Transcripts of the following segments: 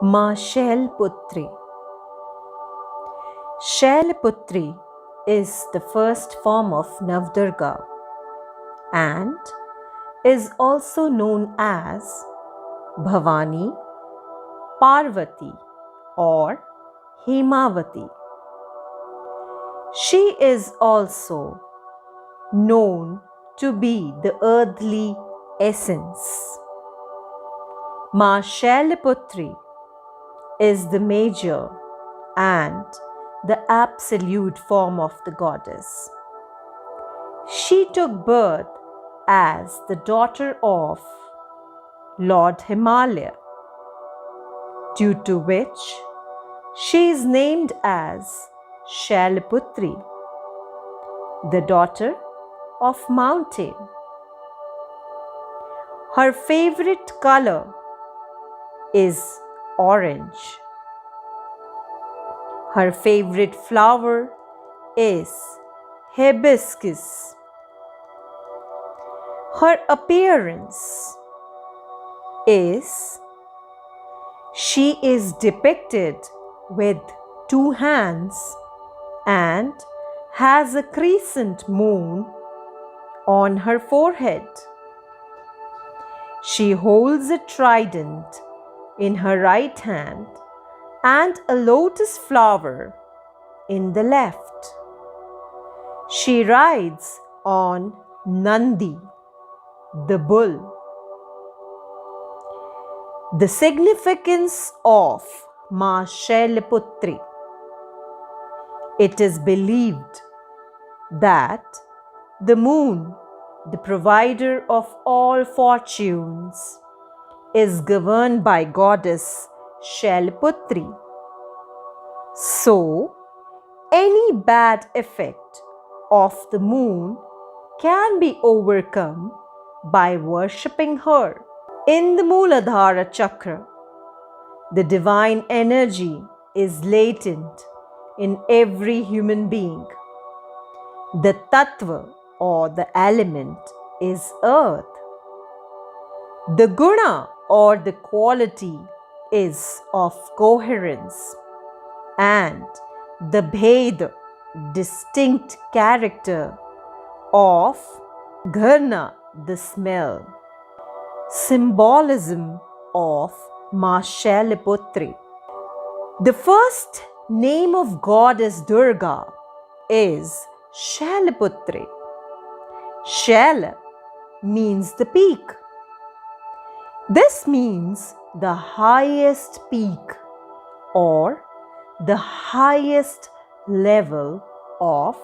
Ma Shailputri. Shailputri is the first form of Navdurga and is also known as Bhavani, Parvati or Hemavati. She is also known to be the earthly essence. Ma Shailputri is the major and the absolute form of the goddess. She took birth as the daughter of Lord Himalaya, due to which she is named as Shailputri, the daughter of mountain. Her favorite color is orange. Her favorite flower is hibiscus. Her appearance is she is depicted with two hands and has a crescent moon on her forehead. She holds a trident in her right hand and a lotus flower in the left. She rides on Nandi, the bull. The significance of Ma Shailputri. It is believed that the moon, the provider of all fortunes, is governed by Goddess Shailputri. So, any bad effect of the moon can be overcome by worshipping her. In the Mooladhara chakra, the divine energy is latent in every human being. The tattva or the element is earth. The guna or the quality is of coherence, and the bheda, distinct character of gharna, the smell. Symbolism of Ma Shailputri. The first name of Goddess Durga is Shailputri. Shaila means the peak. This means the highest peak or the highest level of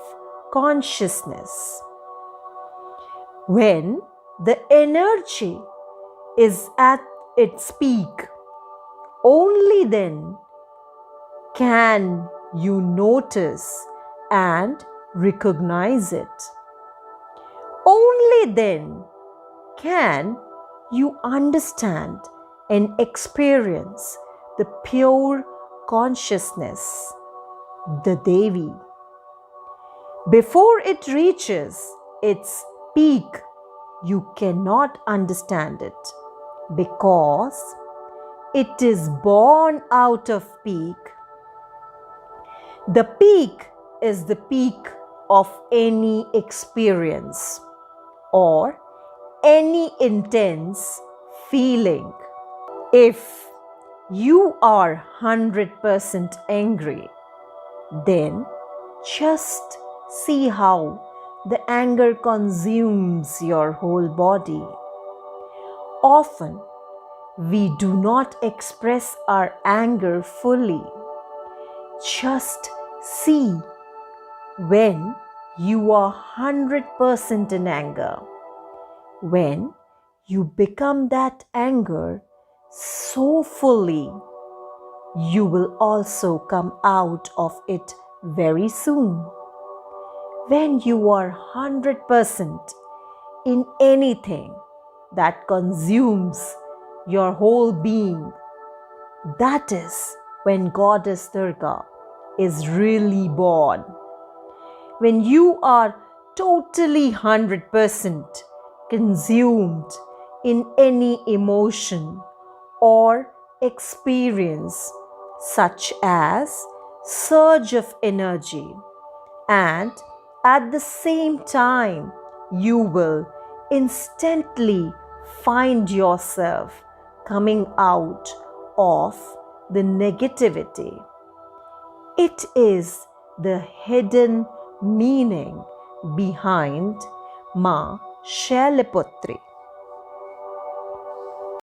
consciousness. When the energy is at its peak, only then can you notice and recognize it. Only then can you understand and experience the pure consciousness, the Devi. Before it reaches its peak, you cannot understand it because it is born out of peak. The peak is the peak of any experience or any intense feeling. If you are 100% angry, then just see how the anger consumes your whole body. Often, we do not express our anger fully. Just see when you are 100% in anger. When you become that anger so fully, you will also come out of it very soon. When you are 100% in anything that consumes your whole being, that is when Goddess Durga is really born. When you are totally 100% consumed in any emotion or experience such as surge of energy, and at the same time you will instantly find yourself coming out of the negativity. It is the hidden meaning behind Ma Shailputri.